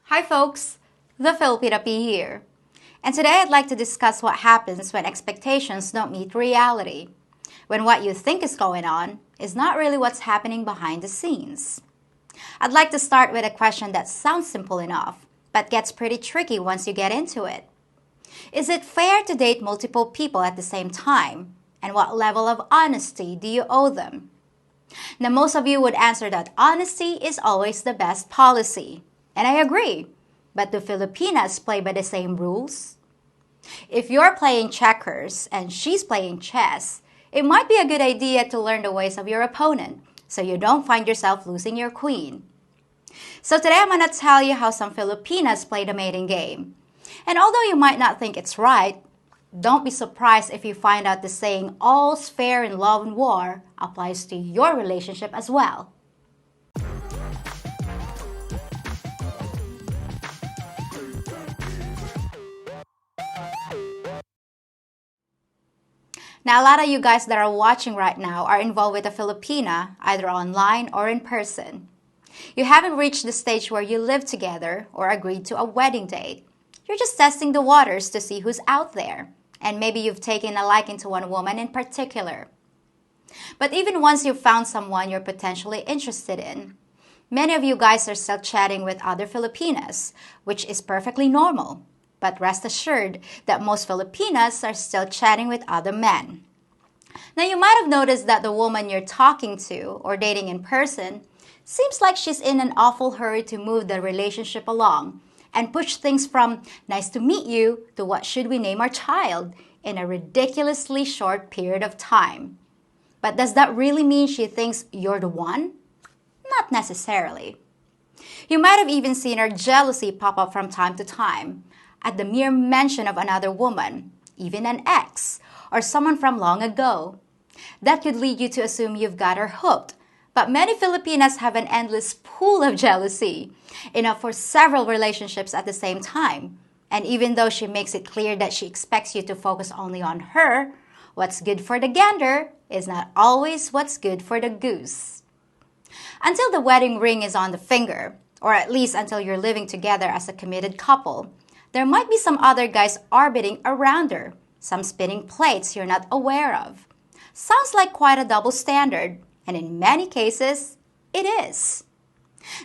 Hi folks, the Filipina here. And today I'd like to discuss what happens when expectations don't meet reality. When what you think is going on is not really what's happening behind the scenes. I'd like to start with a question that sounds simple enough, but gets pretty tricky once you get into it. Is it fair to date multiple people at the same time? And what level of honesty do you owe them? Now, most of you would answer that honesty is always the best policy. And I agree. But do Filipinas play by the same rules? If you're playing checkers and she's playing chess, it might be a good idea to learn the ways of your opponent so you don't find yourself losing your queen. So today I'm going to tell you how some Filipinas play the mating game. And although you might not think it's right, don't be surprised if you find out the saying, all's fair in love and war, applies to your relationship as well. Now, a lot of you guys that are watching right now are involved with a Filipina, either online or in person. You haven't reached the stage where you live together or agreed to a wedding date. You're just testing the waters to see who's out there. And maybe you've taken a liking to one woman in particular. But even once you've found someone you're potentially interested in, many of you guys are still chatting with other Filipinas, which is perfectly normal. But rest assured that most Filipinas are still chatting with other men. Now, you might have noticed that the woman you're talking to or dating in person seems like she's in an awful hurry to move the relationship along and push things from nice to meet you to what should we name our child in a ridiculously short period of time. But does that really mean she thinks you're the one? Not necessarily. You might have even seen her jealousy pop up from time to time at the mere mention of another woman, even an ex, or someone from long ago. That could lead you to assume you've got her hooked. But many Filipinas have an endless pool of jealousy, enough for several relationships at the same time. And even though she makes it clear that she expects you to focus only on her, what's good for the gander is not always what's good for the goose. Until the wedding ring is on the finger, or at least until you're living together as a committed couple, there might be some other guys orbiting around her, some spinning plates you're not aware of. Sounds like quite a double standard, and in many cases, it is.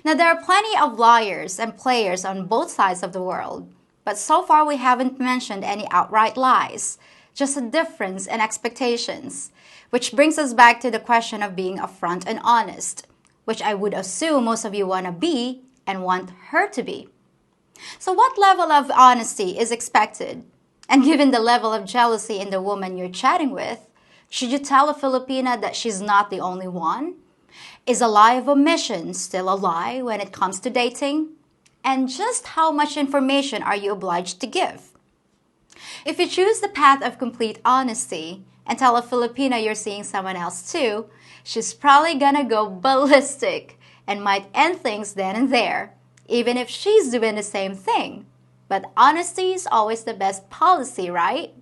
Now, there are plenty of lawyers and players on both sides of the world, but so far we haven't mentioned any outright lies, just a difference in expectations, which brings us back to the question of being upfront and honest, which I would assume most of you want to be and want her to be. So what level of honesty is expected? And given the level of jealousy in the woman you're chatting with, should you tell a Filipina that she's not the only one? Is a lie of omission still a lie when it comes to dating? And just how much information are you obliged to give? If you choose the path of complete honesty and tell a Filipina you're seeing someone else too, she's probably gonna go ballistic and might end things then and there, even if she's doing the same thing. But honesty is always the best policy, right?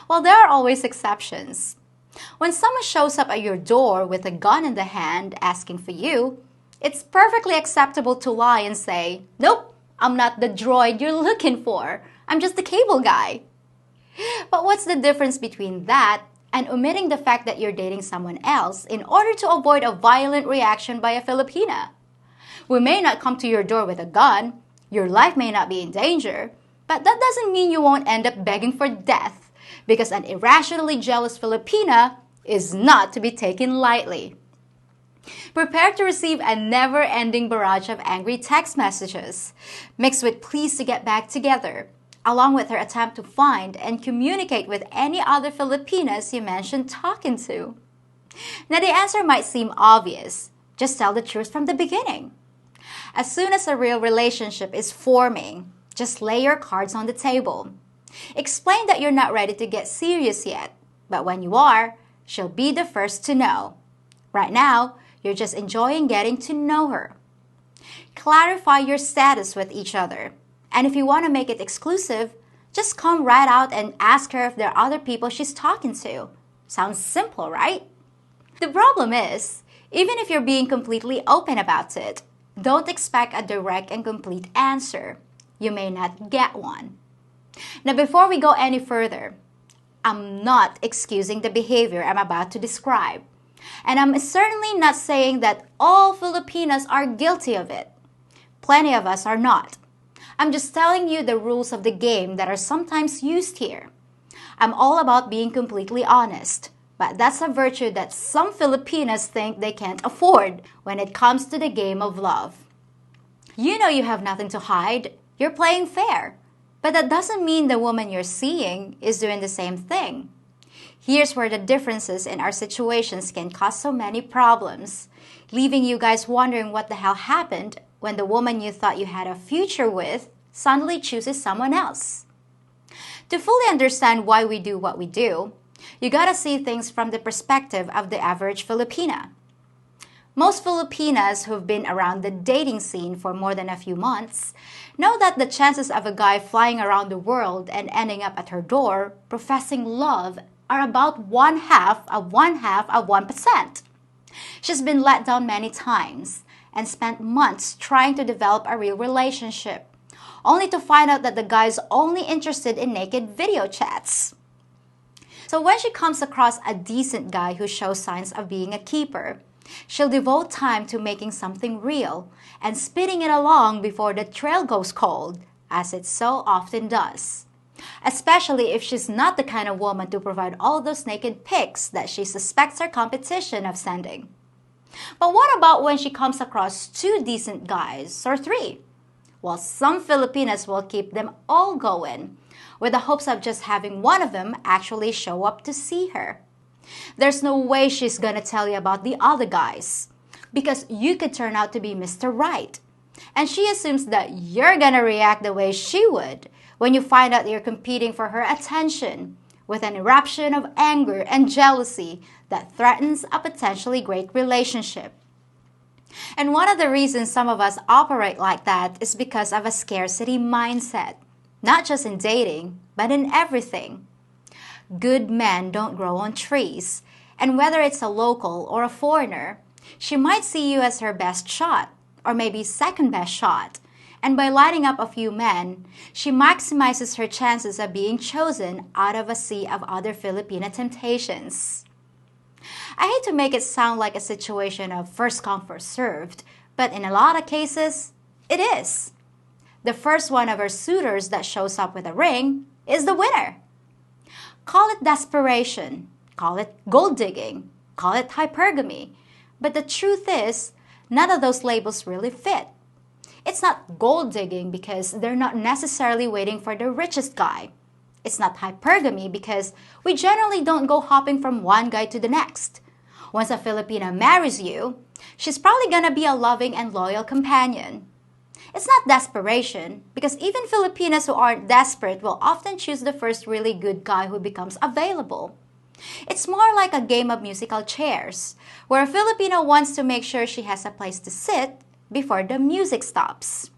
Well, there are always exceptions. When someone shows up at your door with a gun in the hand asking for you, it's perfectly acceptable to lie and say, "Nope, I'm not the droid you're looking for. I'm just the cable guy." But what's the difference between that and omitting the fact that you're dating someone else in order to avoid a violent reaction by a Filipina? We may not come to your door with a gun, your life may not be in danger, but that doesn't mean you won't end up begging for death, because an irrationally jealous Filipina is not to be taken lightly. Prepare to receive a never-ending barrage of angry text messages, mixed with pleas to get back together, along with her attempt to find and communicate with any other Filipinas you mentioned talking to. Now, the answer might seem obvious. Just tell the truth from the beginning. As soon as a real relationship is forming, just lay your cards on the table. Explain that you're not ready to get serious yet, but when you are, she'll be the first to know. Right now, you're just enjoying getting to know her. Clarify your status with each other. And if you want to make it exclusive, just come right out and ask her if there are other people she's talking to. Sounds simple, right? The problem is, even if you're being completely open about it, Don't expect a direct and complete answer. You may not get one. Now, before we go any further, I'm not excusing the behavior I'm about to describe. And I'm certainly not saying that all Filipinas are guilty of it. Plenty of us are not. I'm just telling you the rules of the game that are sometimes used here. I'm all about being completely honest, but that's a virtue that some Filipinas think they can't afford when it comes to the game of love. You know you have nothing to hide. You're playing fair. But that doesn't mean the woman you're seeing is doing the same thing. Here's where the differences in our situations can cause so many problems, leaving you guys wondering what the hell happened when the woman you thought you had a future with suddenly chooses someone else. To fully understand why we do what we do, you gotta see things from the perspective of the average Filipina. Most Filipinas who've been around the dating scene for more than a few months know that the chances of a guy flying around the world and ending up at her door professing love are about one half of 1%. She's been let down many times and spent months trying to develop a real relationship, only to find out that the guy's only interested in naked video chats. So when she comes across a decent guy who shows signs of being a keeper, she'll devote time to making something real and speeding it along before the trail goes cold, as it so often does. Especially if she's not the kind of woman to provide all those naked pics that she suspects her competition of sending. But what about when she comes across 2 decent guys or 3? Well, some Filipinas will keep them all going, with the hopes of just having one of them actually show up to see her. There's no way she's gonna tell you about the other guys, because you could turn out to be Mr. Right. And she assumes that you're gonna react the way she would when you find out you're competing for her attention, with an eruption of anger and jealousy that threatens a potentially great relationship. And one of the reasons some of us operate like that is because of a scarcity mindset, not just in dating, but in everything. Good men don't grow on trees, and whether it's a local or a foreigner, she might see you as her best shot, or maybe second best shot, and by lining up a few men, she maximizes her chances of being chosen out of a sea of other Filipina temptations. I hate to make it sound like a situation of first come, first served, but in a lot of cases, it is. The first one of her suitors that shows up with a ring is the winner. Call it desperation, call it gold digging, call it hypergamy, but the truth is, none of those labels really fit. It's not gold digging because they're not necessarily waiting for the richest guy. It's not hypergamy because we generally don't go hopping from one guy to the next. Once a Filipina marries you, she's probably gonna be a loving and loyal companion. It's not desperation because even Filipinas who aren't desperate will often choose the first really good guy who becomes available. It's more like a game of musical chairs, where a Filipino wants to make sure she has a place to sit before the music stops.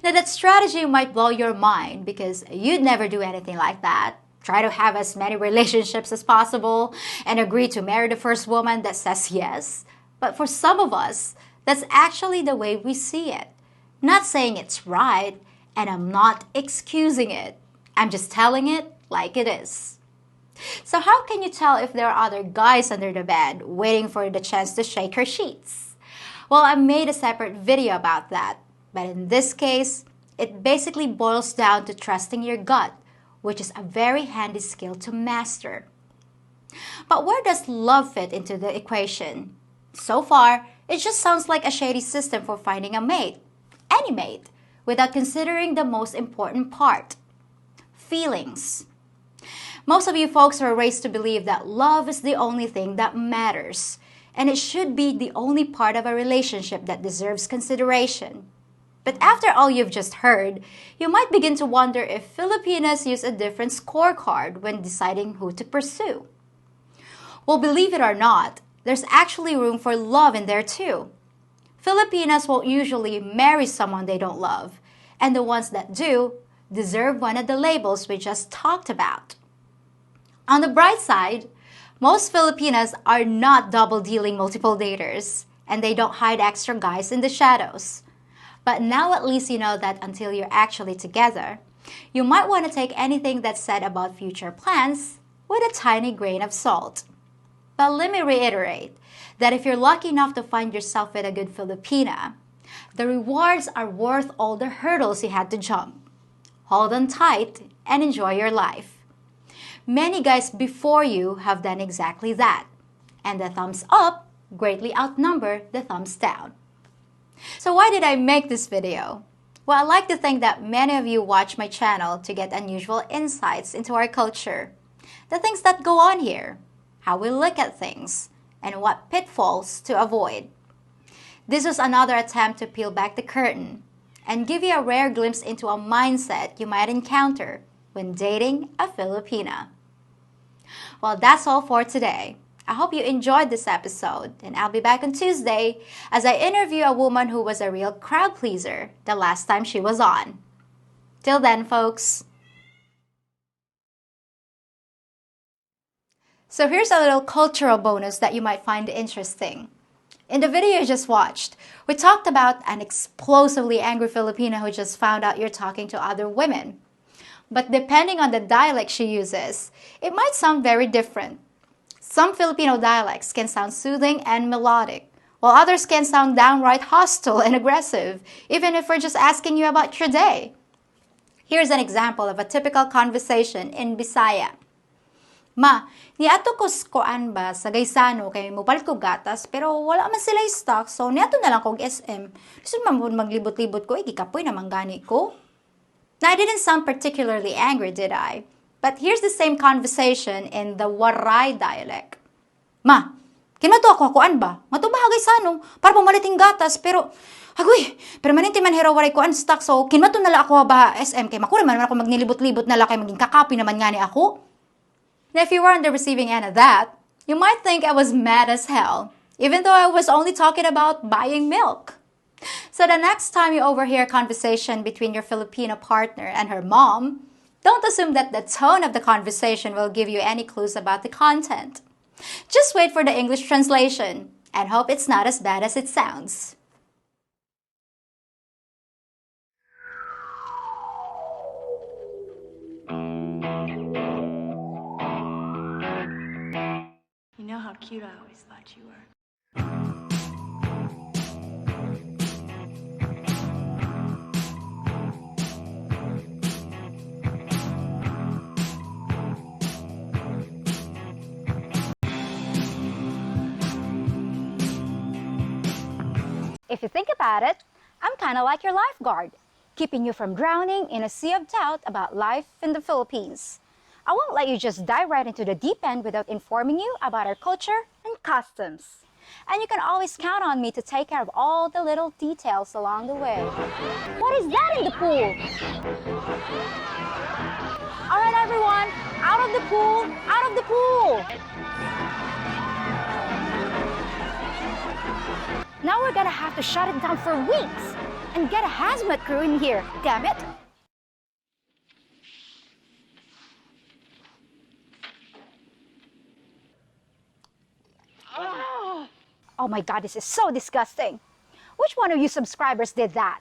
Now that strategy might blow your mind because you'd never do anything like that. Try to have as many relationships as possible and agree to marry the first woman that says yes. But for some of us, that's actually the way we see it. Not saying it's right, and I'm not excusing it. I'm just telling it like it is. So how can you tell if there are other guys under the bed waiting for the chance to shake her sheets? Well, I made a separate video about that, but in this case, it basically boils down to trusting your gut, which is a very handy skill to master. But where does love fit into the equation? So far, it just sounds like a shady system for finding a mate, any mate, without considering the most important part: feelings. Most of you folks are raised to believe that love is the only thing that matters, and it should be the only part of a relationship that deserves consideration. But after all you've just heard, you might begin to wonder if Filipinas use a different scorecard when deciding who to pursue. Well, believe it or not, there's actually room for love in there too. Filipinas won't usually marry someone they don't love, and the ones that do deserve one of the labels we just talked about. On the bright side, most Filipinas are not double-dealing multiple daters. and they don't hide extra guys in the shadows. But now at least you know that until you're actually together, you might want to take anything that's said about future plans with a tiny grain of salt. But let me reiterate that if you're lucky enough to find yourself with a good Filipina, the rewards are worth all the hurdles you had to jump. Hold on tight and enjoy your life. Many guys before you have done exactly that, and the thumbs up greatly outnumber the thumbs down. So why did I make this video? Well, I like to think that many of you watch my channel to get unusual insights into our culture, the things that go on here, how we look at things, and what pitfalls to avoid. This was another attempt to peel back the curtain and give you a rare glimpse into a mindset you might encounter when dating a Filipina. Well, that's all for today. I hope you enjoyed this episode, and I'll be back on Tuesday as I interview a woman who was a real crowd pleaser the last time she was on. Till then, folks. So here's a little cultural bonus that you might find interesting. In the video you just watched, we talked about an explosively angry Filipina who just found out you're talking to other women. But depending on the dialect she uses, it might sound very different. Some Filipino dialects can sound soothing and melodic, while others can sound downright hostile and aggressive, even if we're just asking you about your day. Here's an example of a typical conversation in Bisaya. Ma, niato ko skoan ba sa gaysano kay mupalit ko gatas pero wala man sila stock so niato na lang kog SM. Gusto man mo maglibot-libot ko, igikapoy naman gani ko. Now I didn't sound particularly angry, did I? But here's the same conversation in the Waray dialect. Ma, kinato ako kuan ba? Mato ba gaysano para pumaliting gatas pero agoy, permanente man hero waray kuan stock so kinmato na lang ako ba SM kay makuri man ako magnilibot-libot na lang kay maging kakapi naman gani ako. Now, if you were on the receiving end of that, you might think I was mad as hell, even though I was only talking about buying milk. So the next time you overhear a conversation between your Filipino partner and her mom, don't assume that the tone of the conversation will give you any clues about the content. Just wait for the English translation and hope it's not as bad as it sounds. You know how cute I always thought you were. If you think about it, I'm kind of like your lifeguard, keeping you from drowning in a sea of doubt about life in the Philippines. I won't let you just dive right into the deep end without informing you about our culture and customs. And you can always count on me to take care of all the little details along the way. What is that in the pool? All right, everyone, out of the pool, out of the pool. Now we're gonna have to shut it down for weeks and get a hazmat crew in here, damn it. Oh my God, this is so disgusting. Which one of you subscribers did that?